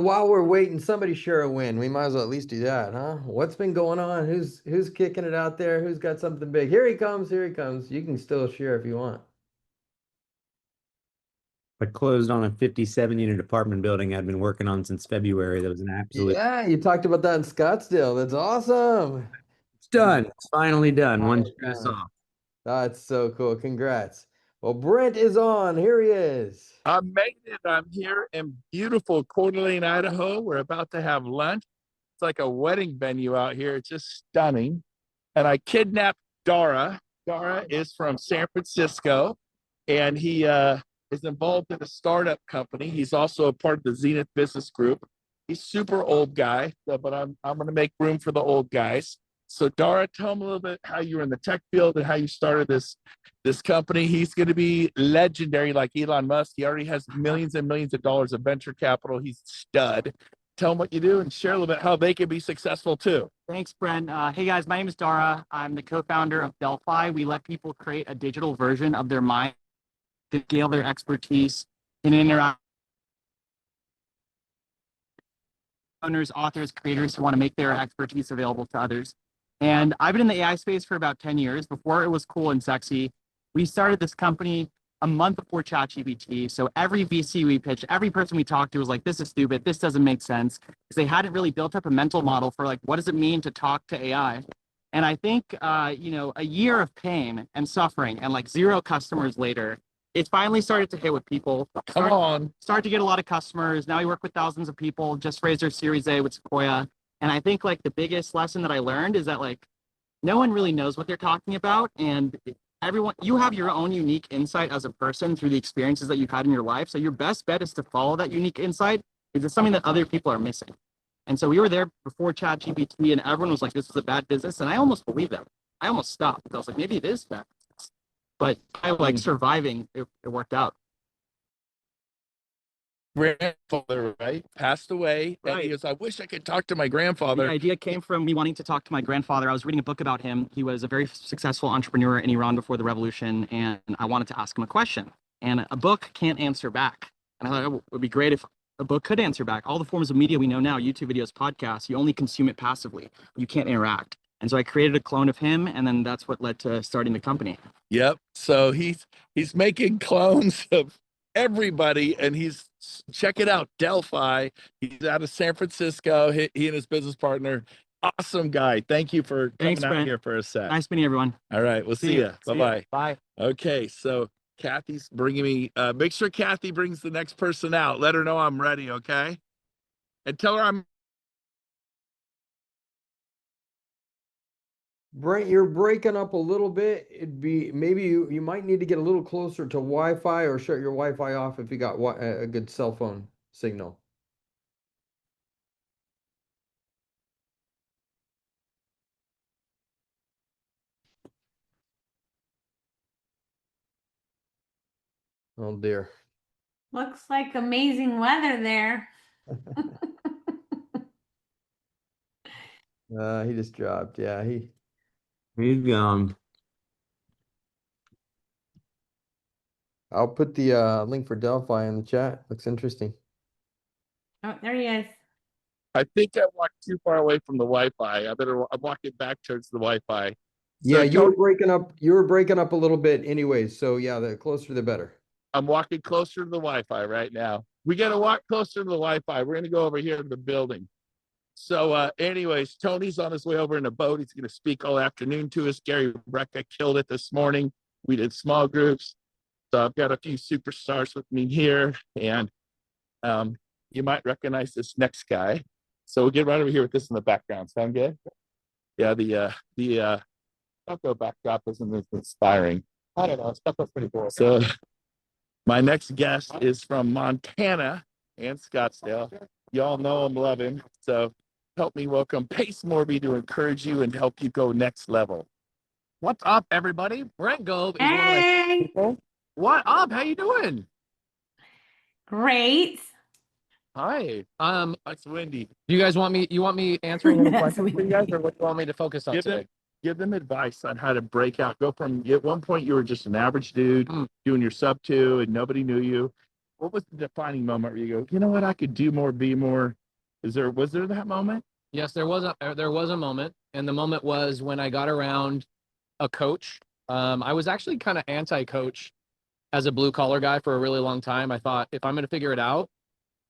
While we're waiting, somebody share a win. We might as well at least do that, huh? What's been going on? Who's kicking it out there? Who's got something big? Here he comes, here he comes. You can still share if you want. I closed on a 57 unit apartment building I'd been working on since February. That was an absolute. Yeah, you talked about that in Scottsdale. That's awesome. It's done. It's finally done. One Finally stress done. off. That's so cool. Congrats. Well, Brent is on. Here he is. I made it. I'm here in beautiful Coeur d'Alene, Idaho. We're about to have lunch. It's like a wedding venue out here. It's just stunning. And I kidnapped Dara. Dara is from San Francisco, and he is involved in a startup company. He's also a part of the Zenith Business Group. He's super old guy, but I'm going to make room for the old guys. So Dara, tell him a little bit how you were in the tech field and how you started this company. He's going to be legendary like Elon Musk. He already has millions and millions of dollars of venture capital. He's a stud. Tell them what you do and share a little bit how they can be successful too. Thanks, Brent. Hey guys, my name is Dara. I'm the co-founder of Delphi. We let people create a digital version of their mind to scale their expertise and interact with owners, authors, creators who want to make their expertise available to others. And I've been in the AI space for about 10 years. Before it was cool and sexy, we started this company a month before ChatGPT. So every VC we pitched, every person we talked to was like, this is stupid. This doesn't make sense. Because they hadn't really built up a mental model for like, what does it mean to talk to AI? And I think, a year of pain and suffering and like 0 customers later, it finally started to hit with people. Come on. Started to get a lot of customers. Now we work with thousands of people, just raised our Series A with Sequoia. And I think like the biggest lesson that I learned is that like, no one really knows what they're talking about. And everyone, you have your own unique insight as a person through the experiences that you've had in your life. So your best bet is to follow that unique insight because it's something that other people are missing. And so we were there before ChatGPT and everyone was like, this is a bad business. And I almost believed them. I almost stopped. I was like, maybe it is bad business. But I like surviving, it worked out. Grandfather, right? Passed away. And he Right. goes, I wish I could talk to my grandfather. The idea came from me wanting to talk to my grandfather. I was reading a book about him. He was a very successful entrepreneur in Iran before the revolution, and I wanted to ask him a question. And a book can't answer back. And I thought it would be great if a book could answer back. All the forms of media we know now, YouTube videos, podcasts, you only consume it passively. You can't interact. And so I created a clone of him, and then that's what led to starting the company. Yep. So he's making clones of everybody, and check it out, Delphi. He's out of San Francisco. He and his business partner. Awesome guy. Thank you for coming Thanks, out Brent. here for a sec. Nice meeting everyone. All right. We'll see you. Bye-bye. Bye. Okay. So Kathy's bringing me, make sure Kathy brings the next person out. Let her know I'm ready. Okay. And tell her I'm Brent, you're breaking up a little bit. It'd be maybe you might need to get a little closer to Wi-Fi or shut your Wi-Fi off if you got a good cell phone signal. Oh dear. Looks like amazing weather there. He just dropped. Yeah, He's gone. I'll put the link for Delphi in the chat. Looks interesting. Oh, there he is. I think I walked too far away from the Wi-Fi. I'm walking back towards the Wi-Fi. Yeah, you were breaking up. You were breaking up a little bit anyways. So yeah, the closer the better. I'm walking closer to the Wi-Fi right now. We got to walk closer to the Wi-Fi. We're going to go over here to the building. So anyways, Tony's on his way over in a boat. He's going to speak all afternoon to us. Gary Brecka killed it this morning. We did small groups. So I've got a few superstars with me here. And you might recognize this next guy. So we'll get right over here with this in the background. Sound good? Yeah, the Stucco backdrop isn't as inspiring. I don't know. Stucco's pretty cool. So my next guest is from Montana and Scottsdale. Y'all know him, love him. So help me welcome Pace Morby to encourage you and help you go next level. What's up, everybody? Brent Gove is one of my Hey, people. What up? How you doing? great. Hi. It's Wendy. Do you guys want me answering any Yes, questions for you guys, or what do you want me to focus on Give them, today? give them advice on how to break out. Go from, at one point you were just an average dude doing your sub two and nobody knew you. what was the defining moment where you go, you know what, I could do more, be more? Was there that moment? Yes, there was a moment, and the moment was when I got around a coach. I was actually kind of anti-coach as a blue collar guy for a really long time. I thought if I'm going to figure it out,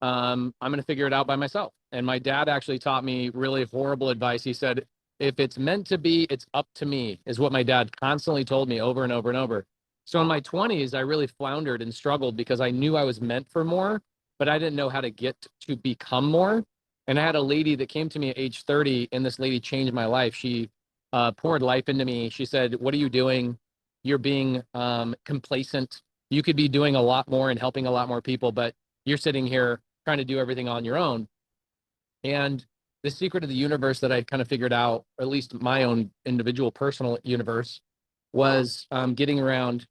I'm going to figure it out by myself. And my dad actually taught me really horrible advice. He said, if it's meant to be, it's up to me, is what my dad constantly told me over and over and over. So in my 20s, I really floundered and struggled because I knew I was meant for more, but I didn't know how to get to become more. And I had a lady that came to me at age 30, and this lady changed my life. She poured life into me. She said, what are you doing? You're being complacent. You could be doing a lot more and helping a lot more people, but you're sitting here trying to do everything on your own. And the secret of the universe that I kind of figured out, or at least my own individual personal universe, was getting around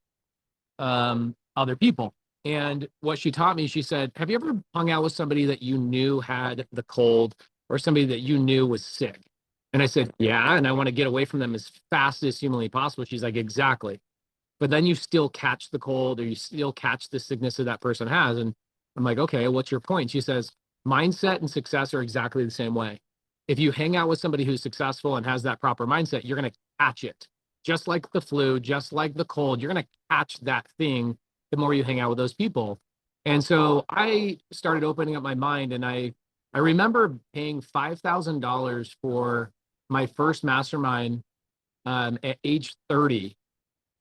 other people. And what she taught me, she said, have you ever hung out with somebody that you knew had the cold or somebody that you knew was sick? And I said, yeah, and I want to get away from them as fast as humanly possible. She's like, exactly. But then you still catch the cold or you still catch the sickness that that person has. And I'm like, okay, what's your point? She says, mindset and success are exactly the same way. If you hang out with somebody who's successful and has that proper mindset, you're going to catch it. Just like the flu, just like the cold, you're going to catch that thing the more you hang out with those people. And so I started opening up my mind, and I remember paying $5,000 for my first mastermind at age 30.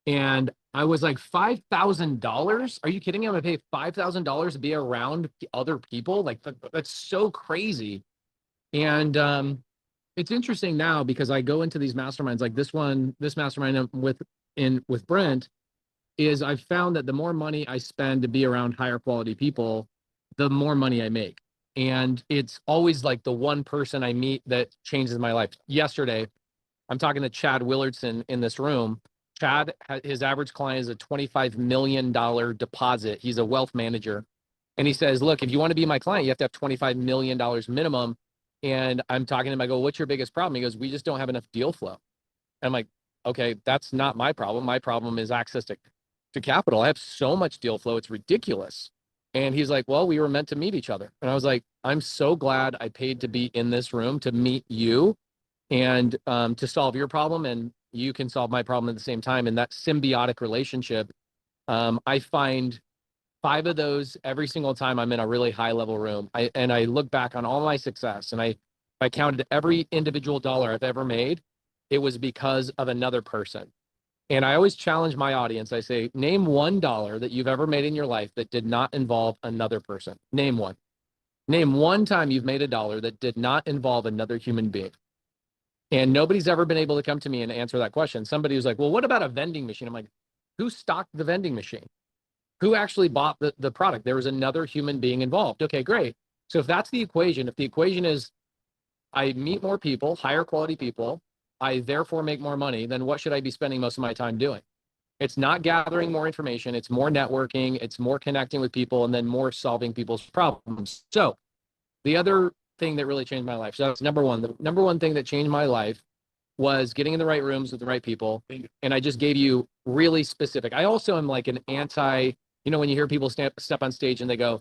And I was like, $5,000? Are you kidding me? I'm gonna pay $5,000 to be around other people? Like that's so crazy. And it's interesting now because I go into these masterminds, like this mastermind with Brent, is I've found that the more money I spend to be around higher quality people, the more money I make. And it's always like the one person I meet that changes my life. Yesterday, I'm talking to Chad Willardson in this room. Chad, his average client is a $25 million deposit. He's a wealth manager. And he says, look, if you want to be my client, you have to have $25 million minimum. And I'm talking to him, I go, what's your biggest problem? He goes, we just don't have enough deal flow. And I'm like, okay, that's not my problem. My problem is access to capital. I have so much deal flow. It's ridiculous. And he's like, well, we were meant to meet each other. And I was like, I'm so glad I paid to be in this room to meet you and to solve your problem, and you can solve my problem at the same time. And that symbiotic relationship, I find 5 of those every single time I'm in a really high level room. I look back on all my success, and I counted every individual dollar I've ever made, it was because of another person. And I always challenge my audience. I say, name $1 that you've ever made in your life that did not involve another person. Name one. Name one time you've made a dollar that did not involve another human being. And nobody's ever been able to come to me and answer that question. Somebody was like, well, what about a vending machine? I'm like, who stocked the vending machine? Who actually bought the product? There was another human being involved. Okay, great. So if that's the equation, if the equation is I meet more people, higher quality people, I therefore make more money, then what should I be spending most of my time doing? It's not gathering more information. It's more networking. It's more connecting with people, and then more solving people's problems. So the other thing that really changed my life. So that's number one. The number one thing that changed my life was getting in the right rooms with the right people. And I just gave you really specific. I also am like an anti, when you hear people step on stage and they go,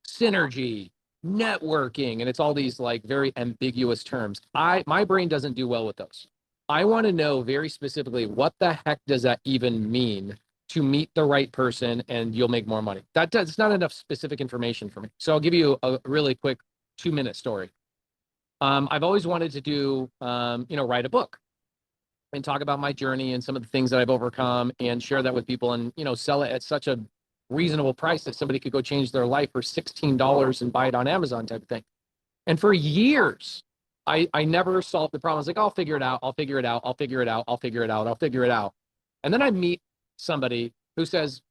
synergy, networking, and it's all these like very ambiguous terms. My brain doesn't do well with those. I want to know very specifically what the heck does that even mean to meet the right person and you'll make more money. That's not enough specific information for me. So I'll give you a really quick 2-minute story. I've always wanted to do, write a book and talk about my journey and some of the things that I've overcome and share that with people and, sell it at such a reasonable price that somebody could go change their life for $16 and buy it on Amazon type of thing. And for years, I never solved the problem. I was like, I'll figure it out. I'll figure it out. I'll figure it out. I'll figure it out. I'll figure it out. And then I meet somebody who says,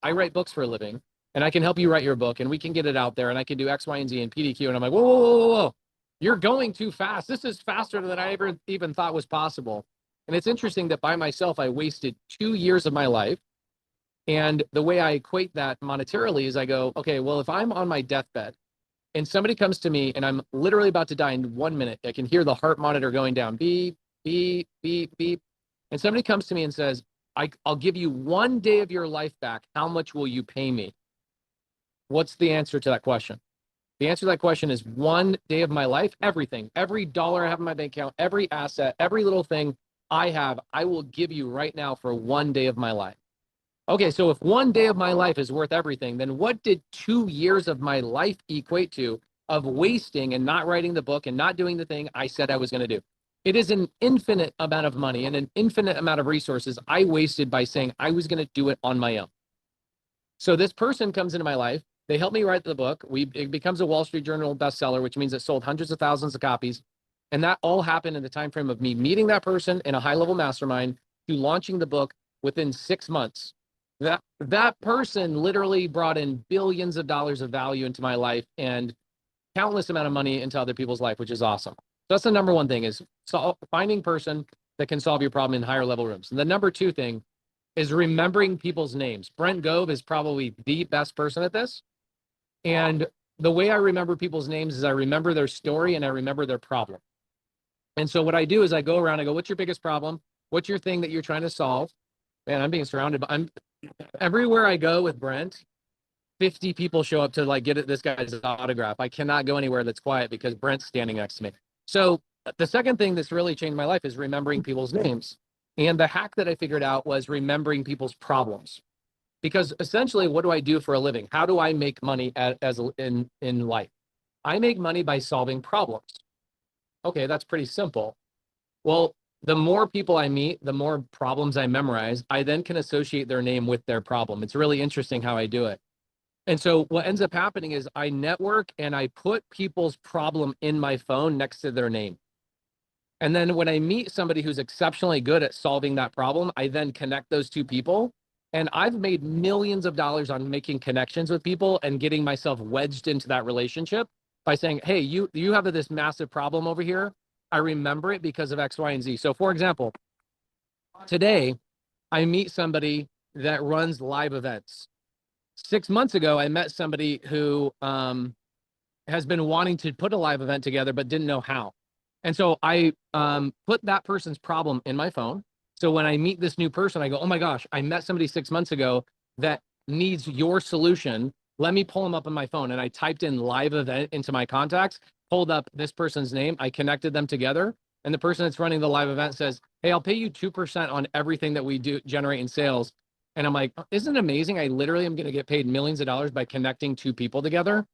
I write books for a living and I can help you write your book and we can get it out there and I can do X, Y, and Z and PDQ. And I'm like, whoa, whoa, whoa, whoa. You're going too fast. This is faster than I ever even thought was possible. And it's interesting that by myself, I wasted 2 years of my life. And the way I equate that monetarily is I go, okay, well, if I'm on my deathbed and somebody comes to me and I'm literally about to die in 1 minute, I can hear the heart monitor going down, beep, beep, beep, beep. And somebody comes to me and says, I'll give you 1 day of your life back. How much will you pay me? What's the answer to that question? The answer to that question is 1 day of my life, everything, every dollar I have in my bank account, every asset, every little thing I have, I will give you right now for 1 day of my life. Okay, so if 1 day of my life is worth everything, then what did 2 years of my life equate to of wasting and not writing the book and not doing the thing I said I was going to do? It is an infinite amount of money and an infinite amount of resources I wasted by saying I was going to do it on my own. So this person comes into my life. They help me write the book. It becomes a Wall Street Journal bestseller, which means it sold hundreds of thousands of copies. And that all happened in the time frame of me meeting that person in a high-level mastermind to launching the book within 6 months. That person literally brought in billions of dollars of value into my life and countless amount of money into other people's life, which is awesome. So that's the number one thing, is finding person that can solve your problem in higher level rooms. And the number two thing is remembering people's names. Brent Gove is probably the best person at this. And the way I remember people's names is I remember their story and I remember their problem. And so what I do is I go around, I go, what's your biggest problem? What's your thing that you're trying to solve? Man, I'm being surrounded by, everywhere I go with Brent, 50 people show up to like get this guy's autograph. I cannot go anywhere that's quiet because Brent's standing next to me. So the second thing that's really changed my life is remembering people's names. And the hack that I figured out was remembering people's problems. Because essentially, what do I do for a living? How do I make money in life? I make money by solving problems. Okay, that's pretty simple. Well, the more people I meet, the more problems I memorize, I then can associate their name with their problem. It's really interesting how I do it. And so what ends up happening is I network and I put people's problem in my phone next to their name. And then when I meet somebody who's exceptionally good at solving that problem, I then connect those two people. And I've made millions of dollars on making connections with people and getting myself wedged into that relationship by saying, hey, you have this massive problem over here. I remember it because of X, Y, and Z. So for example, today I meet somebody that runs live events. 6 months ago, I met somebody who has been wanting to put a live event together, but didn't know how. And so I put that person's problem in my phone. So when I meet this new person, I go, oh my gosh, I met somebody 6 months ago that needs your solution. Let me pull them up on my phone. And I typed in live event into my contacts, pulled up this person's name. I connected them together. And the person that's running the live event says, hey, I'll pay you 2% on everything that we do generate in sales. And I'm like, isn't it amazing? I literally am going to get paid millions of dollars by connecting two people together.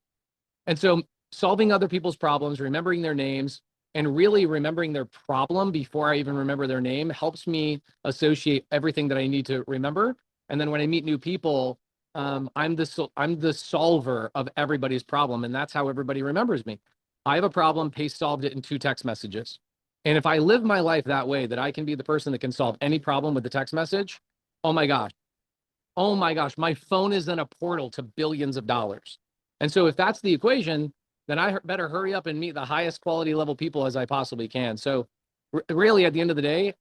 And so solving other people's problems, remembering their names, and really remembering their problem before I even remember their name helps me associate everything that I need to remember. And then when I meet new people, I'm the solver of everybody's problem. And that's how everybody remembers me. I have a problem, Pace solved it in 2 text messages. And if I live my life that way, that I can be the person that can solve any problem with the text message, oh my gosh, my phone is in a portal to billions of dollars. And so if that's the equation, then I better hurry up and meet the highest quality level people as I possibly can. So really at the end of the day,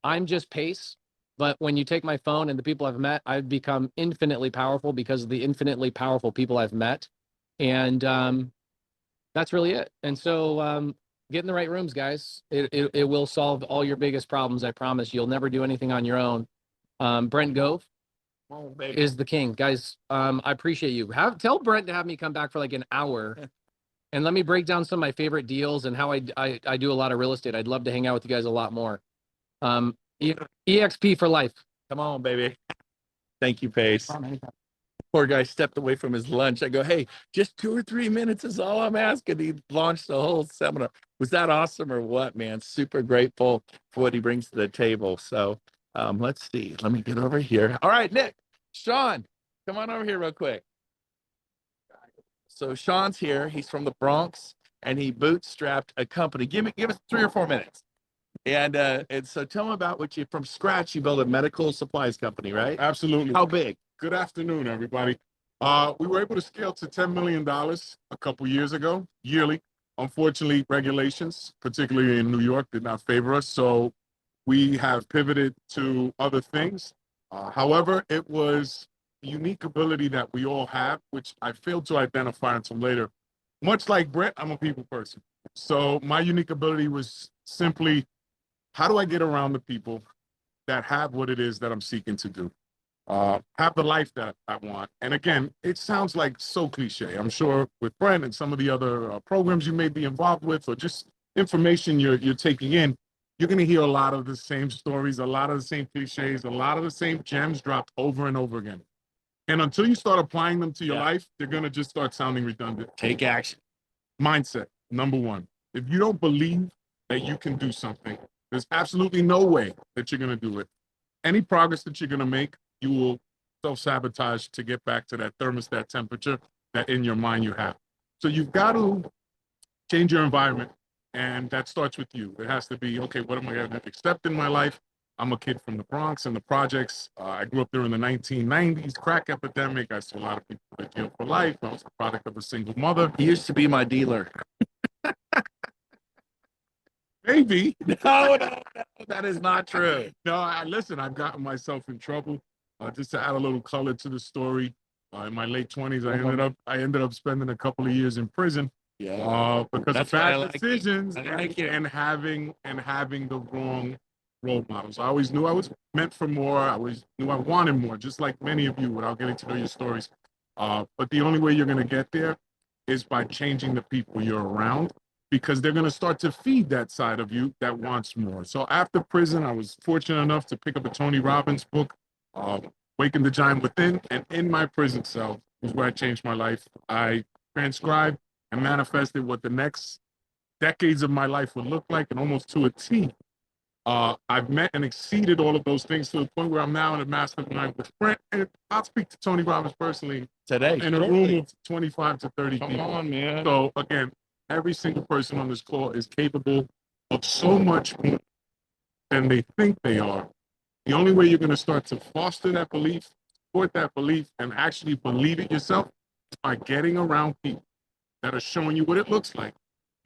I'm just Pace. But when you take my phone and the people I've met, I've become infinitely powerful because of the infinitely powerful people I've met. And that's really it. And so get in the right rooms, guys. It will solve all your biggest problems. I promise. You'll never do anything on your own. Brent Gove is the king, guys. I appreciate you. Tell Brent to have me come back for like an hour and let me break down some of my favorite deals and how I do a lot of real estate. I'd love to hang out with you guys a lot more. EXP for life. Come on, baby. Thank you, Pace. Poor guy stepped away from his lunch. I go, hey, just 2 or 3 minutes is all I'm asking. He launched the whole seminar. Was that awesome or what, man? Super grateful for what he brings to the table. So let's see. Let me get over here. All right, Nick, Sean, come on over here real quick. So Sean's here. He's from the Bronx, and he bootstrapped a company. Give us 3 or 4 minutes. And so tell me about what you, from scratch, you built a medical supplies company, right? Absolutely. How big? Good afternoon, everybody. We were able to scale to $10 million a couple years ago, yearly. Unfortunately, regulations, particularly in New York, did not favor us. So we have pivoted to other things. However, it was a unique ability that we all have, which I failed to identify until later. Much like Brett, I'm a people person. So my unique ability was simply, how do I get around the people that have what it is that I'm seeking to do? have the life that I want. And again, it sounds like so cliche. I'm sure with Brent and some of the other programs you may be involved with, or just information you're taking in, you're going to hear a lot of the same stories, a lot of the same cliches, a lot of the same gems dropped over and over again. And until you start applying them to your life, they're going to just start sounding redundant. Take action. Mindset, number one. If you don't believe that you can do something, there's absolutely no way that you're going to do it. Any progress that you're going to make, you will self-sabotage to get back to that thermostat temperature that in your mind you have. So you've got to change your environment, and that starts with you. It has to be, okay, what am I going to accept in my life? I'm a kid from the Bronx and the projects. I grew up there in the 1990s, crack epidemic. I saw a lot of people that jail for life. I was a product of a single mother. He used to be my dealer. Maybe. No, that is not true. No, listen, I've gotten myself in trouble. Just to add a little color to the story, in my late 20s, I ended up spending a couple of years in prison. Yeah. Because That's of why I bad like decisions it. I like it. and having the wrong role models. I always knew I was meant for more. I always knew I wanted more, just like many of you, without getting to know your stories. But the only way you're going to get there is by changing the people you're around, because they're going to start to feed that side of you that wants more. So after prison, I was fortunate enough to pick up a Tony Robbins book, Waking the Giant Within, and in my prison cell was where I changed my life. I transcribed and manifested what the next decades of my life would look like, and almost to a T. I've met and exceeded all of those things to the point where I'm now in a mastermind with Brent, and I'll speak to Tony Robbins personally Today. in a room of 25 to 30 Come people. on, man. So again, every single person on this call is capable of so much more than they think they are. The only way you're going to start to foster that belief, support that belief, and actually believe it yourself is by getting around people that are showing you what it looks like.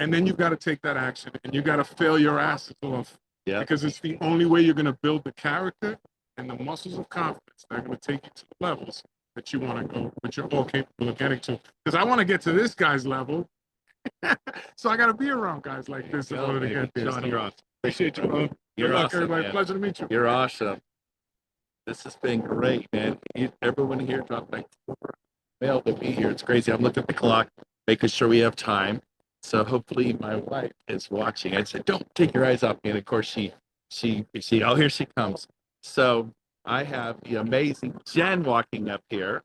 And then you've got to take that action, and you got to fail your asses off. Yeah. Because it's the only way you're going to build the character and the muscles of confidence that are going to take you to the levels that you want to go, that you're all capable of getting to. Because I want to get to this guy's level. So I got to be around guys like this in order to get there. Johnny, So, appreciate you, brother. You're Good luck, awesome, everybody. man. Pleasure to meet you. You're awesome. This has been great, man. Everyone here dropped like 4 mail to be here. It's crazy. I'm looking at the clock, making sure we have time. So hopefully my wife is watching. I said, don't take your eyes off me. And of course she, oh, here she comes. So I have the amazing Jen walking up here.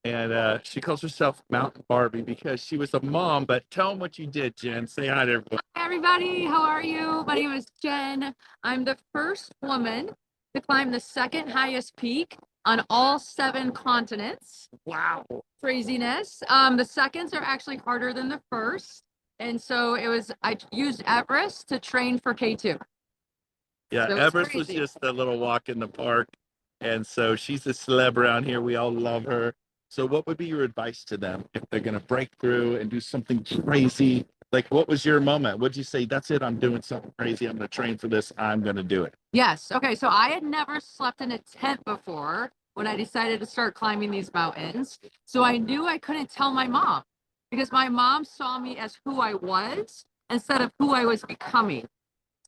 And she calls herself Mountain Barbie because she was a mom. But tell them what you did, Jen. Say hi to everybody. Hi, everybody. How are you? My name is Jen. I'm the first woman to climb the second highest peak on all 7 continents. Wow. Craziness. The seconds are actually harder than the first. And so I used Everest to train for K2. Yeah, So it's Everest was crazy. just a little walk in the park. And so she's a celeb around here. We all love her. So what would be your advice to them if they're going to break through and do something crazy? Like, what was your moment? What'd you say? That's it. I'm doing something crazy. I'm going to train for this. I'm going to do it. Yes. Okay. So I had never slept in a tent before when I decided to start climbing these mountains. So I knew I couldn't tell my mom because my mom saw me as who I was instead of who I was becoming.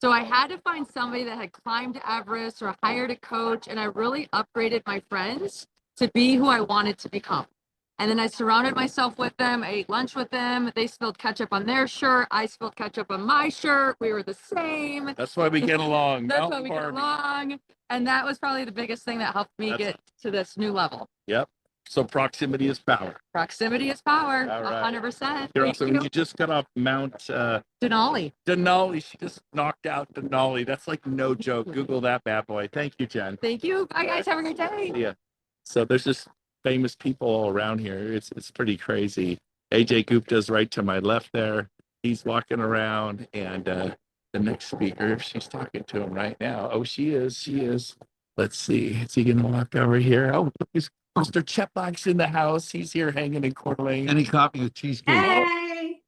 So I had to find somebody that had climbed Everest or hired a coach, and I really upgraded my friends to be who I wanted to become. And then I surrounded myself with them. I ate lunch with them. They spilled ketchup on their shirt. I spilled ketchup on my shirt. We were the same. That's why we get along. That's why we get along. And that was probably the biggest thing that helped me get to this new level. Yep. So proximity is power. Proximity is power. All right. 100%. You're Thank awesome. you. You just got off Mount Denali. Denali. She just knocked out Denali. That's like no joke. Google that bad boy. Thank you, Jen. Thank you. Bye, guys. Have a great day. Yeah. So there's just famous people all around here. It's pretty crazy. AJ Gupta's right to my left there. He's walking around, and the next speaker, she's talking to him right now. Oh, she is. She is. Let's see. Is he gonna walk over here? Oh, he's Mr. Chetlock's in the house. He's here hanging in Coeur d'Alene. Any copy of cheesecake? Hey.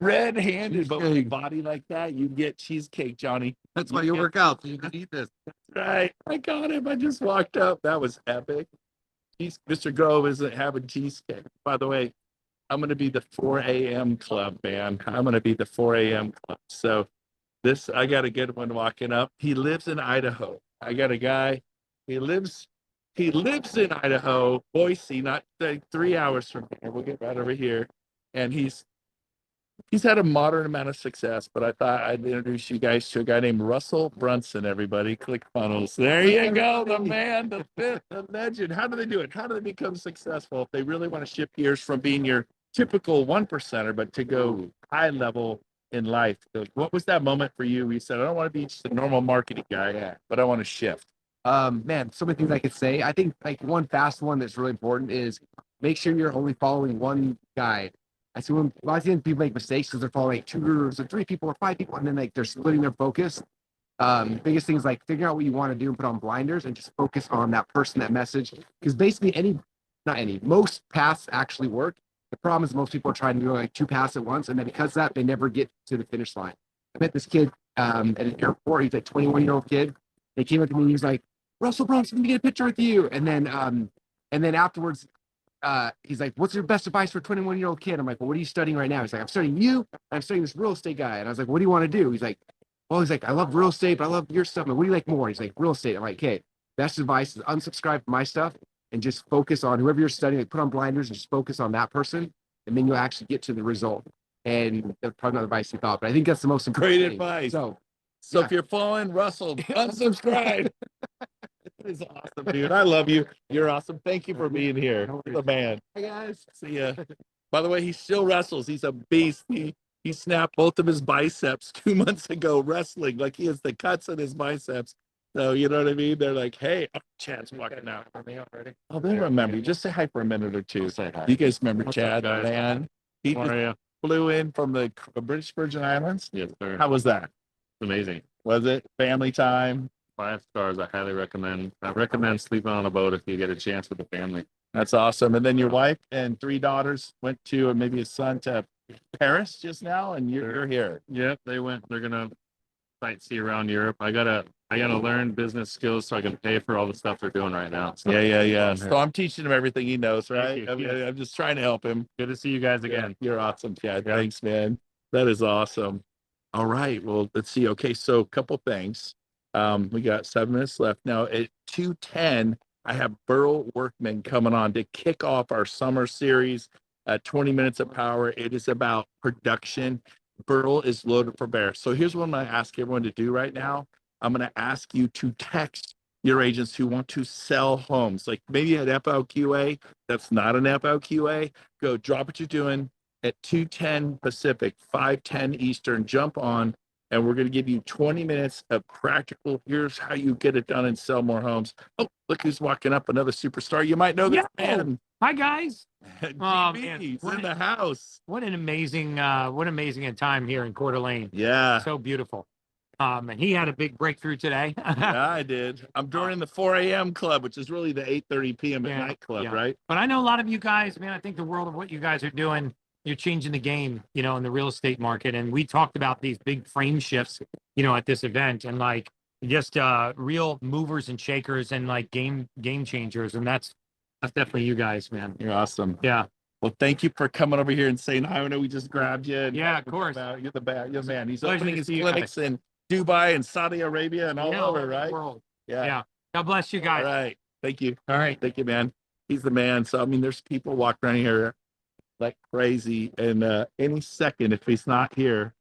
Red-handed, but with a Cheesecake. body like that, you get cheesecake, Johnny. That's why you work out, so you can eat this. Right. I got him. I just walked up. That was epic. Mr. Gove isn't having cheesecake. By the way, I'm going to be the 4 a.m. club, man. I'm going to be the 4 a.m. club. So I got a good one walking up. He lives in Idaho. I got a guy. He lives He lives in Idaho, Boise, not like 3 hours from here. We'll get right over here. And he's had a moderate amount of success, but I thought I'd introduce you guys to a guy named Russell Brunson, everybody. Click funnels. There you go, the man, the fifth, the legend. How do they do it? How do they become successful if they really want to shift gears from being your typical one percenter, but to go high level in life? What was that moment for you? You said, I don't want to be just a normal marketing guy, but I want to shift. Man, so many things I could say. I think like one fast one that's really important is make sure you're only following one guy. I see when a lot of times people make mistakes because they're following like 2 or 3 people or 5 people, and then like they're splitting their focus. Biggest thing is like figuring out what you want to do and put on blinders and just focus on that person, that message. Because basically most paths actually work. The problem is most people are trying to do like 2 paths at once, and then because of that, they never get to the finish line. I met this kid at an airport. He's a 21-year-old kid. They came up to me and he was like, Russell Brunson, let me get a picture with you. And then afterwards, he's like, what's your best advice for a 21-year-old kid? I'm like, well, what are you studying right now? He's like, I'm studying you. I'm studying this real estate guy. And I was like, what do you want to do? He's like, I love real estate, but I love your stuff. And what do you like more? He's like, real estate. I'm like, okay, best advice is unsubscribe from my stuff and just focus on whoever you're studying. Like, put on blinders and just focus on that person. And then you'll actually get to the result. And that's probably not advice you thought, but I think that's the most important Great thing. advice. So if you're following Russell, unsubscribe. That is awesome, dude. I love you. You're awesome. Thank you for being here. You're the man. Hey guys. See ya. By the way, he still wrestles. He's a beast. He snapped both of his biceps 2 months ago wrestling. Like he has the cuts in his biceps. So you know what I mean? They're like, hey, Chad's walking out. Oh, they remember you. Just say hi for a minute or two. You guys remember Chad, man? He just flew in from the British Virgin Islands. Yes, sir. How was that? Amazing. Was it family time? 5 stars. I highly recommend. I recommend sleeping on a boat if you get a chance with the family. That's awesome. And then your wife and 3 daughters went to, or maybe a son, to Paris just now, and you're here. Yep, they went. They're gonna sightsee around Europe. I gotta learn business skills so I can pay for all the stuff they're doing right now. So, Yeah. So I'm teaching him everything he knows, right? Thank you. I'm just trying to help him. Good to see you guys again. You're awesome, Chad. Thanks, man. That is awesome. All right. Well, let's see. Okay, so a couple things. We got 7 minutes left. Now at 2:10, I have Burl Workman coming on to kick off our summer series, 20 minutes of power. It is about production. Burl is loaded for bear. So here's what I'm going to ask everyone to do right now. I'm going to ask you to text your agents who want to sell homes, like maybe an FLQA. That's not an FLQA. Go drop what you're doing at 2:10 Pacific, 5:10 Eastern. Jump on, and we're going to give you 20 minutes of practical. Here's how you get it done and sell more homes. Oh, look who's walking up, another superstar. You might know this man. Hi guys. GB, he's in the house. What an amazing time here in Coeur d'Alene. Yeah. So beautiful. And he had a big breakthrough today. Yeah, I did. I'm joining the 4 a.m. club, which is really the 8:30 p.m. at night club, right? But I know a lot of you guys, man, I think the world of what you guys are doing, you're changing the game, in the real estate market. And we talked about these big frame shifts, at this event, and like just real movers and shakers and like game changers. And that's definitely you guys, man. You're awesome. Yeah. Well, thank you for coming over here and saying hi. I know we just grabbed you. Yeah, of course. You're the man. He's Pleasure opening to his see you clinics in Dubai and Saudi Arabia and all over, right? World. Yeah. Yeah. God bless you guys. All right. Thank you. All right. Thank you, man. He's the man. So, I mean, there's people walking around here like crazy. And any second, if he's not here,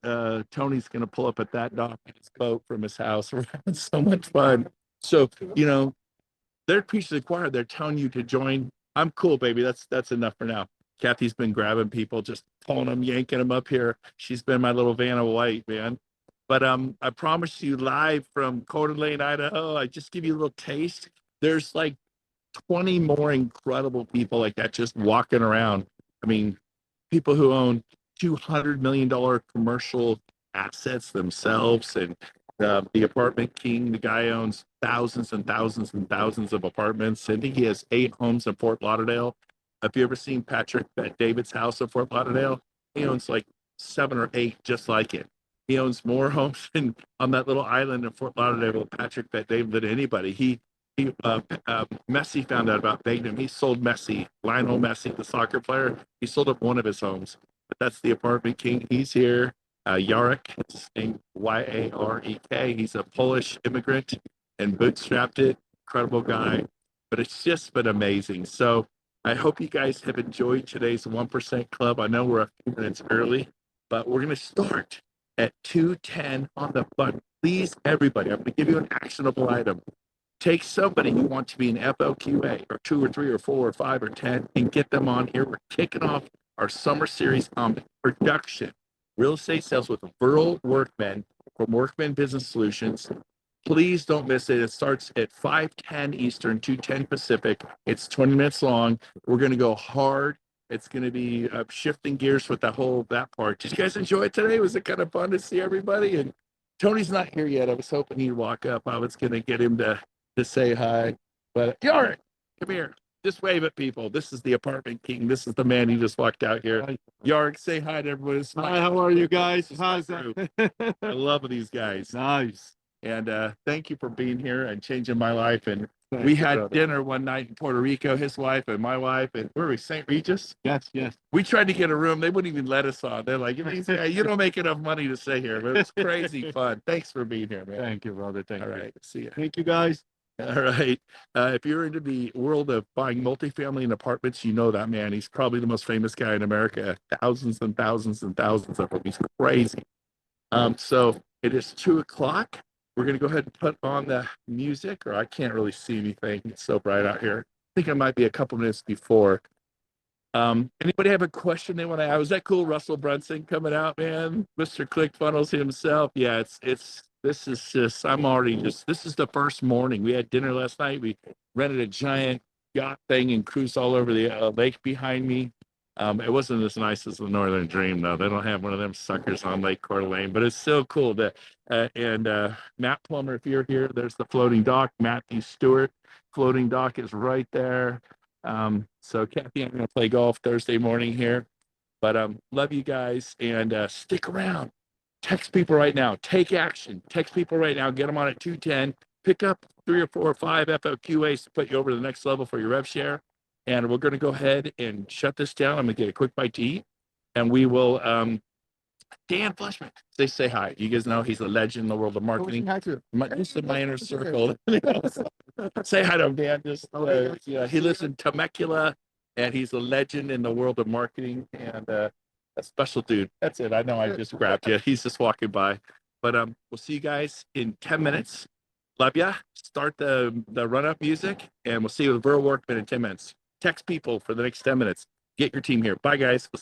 Tony's going to pull up at that dock in his boat from his house. We're having so much fun. So, they're preaching to the choir. They're telling you to join. I'm cool, baby. That's enough for now. Kathy's been grabbing people, just pulling them, yanking them up here. She's been my little Vanna White, man. But I promise you, live from Coeur d'Alene, Idaho, I just give you a little taste. There's like 20 more incredible people like that just walking around. I mean, people who own $200 million commercial assets themselves, and the apartment king, the guy owns thousands and thousands and thousands of apartments. I think he has 8 homes in Fort Lauderdale. Have you ever seen Patrick David's house in Fort Lauderdale? He owns like 7 or 8 just like it. He owns more homes on that little island in Fort Lauderdale, Patrick David, than anybody. Messi found out about dating him. He sold Lionel Messi, the soccer player. He sold up one of his homes. But that's the apartment king. He's here. Yarek, his name Yarek. He's a Polish immigrant and bootstrapped it. Incredible guy. but it's just been amazing. So I hope you guys have enjoyed today's 1% Club. I know we're a few minutes early, but we're going to start at 2:10 on the button. Please, everybody, I'm going to give you an actionable item. Take somebody you want to be an FLQA or 2 or 3 or 4 or 5 or 10 and get them on here. We're kicking off our summer series on production, real estate sales with Burl Workman from Workman Business Solutions. Please don't miss it. It starts at 5:10 Eastern, 2:10 Pacific. It's 20 minutes long. We're going to go hard. It's going to be shifting gears with that part. Did you guys enjoy it today? Was it kind of fun to see everybody? And Tony's not here yet. I was hoping he'd walk up. I was going to get him to say hi. But Yorick, come here. Just wave at people. This is the apartment king. This is the man who just walked out here. Yorick, say hi to everyone. Hi, how are you guys? How's that? that? I love these guys. Nice. And thank you for being here and changing my life. And we had dinner one night in Puerto Rico, his wife and my wife, and where were we? St. Regis? Yes, yes. We tried to get a room. They wouldn't even let us on. They're like, you don't make enough money to stay here. But it was crazy fun. Thanks for being here, man. Thank you, brother. Thank All you. right. See you. Thank you, guys. All right. If you're into the world of buying multifamily and apartments, you know that man. He's probably the most famous guy in America. Thousands and thousands and thousands of them. He's crazy. So it is 2:00. We're going to go ahead and put on the music, or I can't really see anything. It's so bright out here. I think it might be a couple minutes before. Anybody have a question they want to ask? Was that cool? Russell Brunson coming out, man. Mr. ClickFunnels himself. Yeah, this is the first morning. We had dinner last night. We rented a giant yacht thing and cruised all over the lake behind me. It wasn't as nice as the Northern Dream, though. They don't have one of them suckers on Lake Coeur d'Alene, but it's still cool. And Matt Plummer, if you're here, there's the floating dock. Matthew Stewart, floating dock is right there. So Kathy, I'm going to play golf Thursday morning here. But love you guys, and stick around. Text people right now. Take action. Text people right now. Get them on at 2:10. Pick up 3 or 4 or 5 FLQAs to put you over to the next level for your rev share. And we're going to go ahead and shut this down. I'm going to get a quick bite to eat. And we will, Dan Fleshman, say hi. You guys know he's a legend in the world of marketing. Just in my inner circle. Say hi to him, Dan. He lives in Temecula, and he's a legend in the world of marketing, and a special dude. That's it. I know I just grabbed you. He's just walking by. But we'll see you guys in 10 minutes. Love ya. Start the run-up music, and we'll see you with Burl Workman in 10 minutes. Text people for the next 10 minutes. Get your team here. Bye, guys.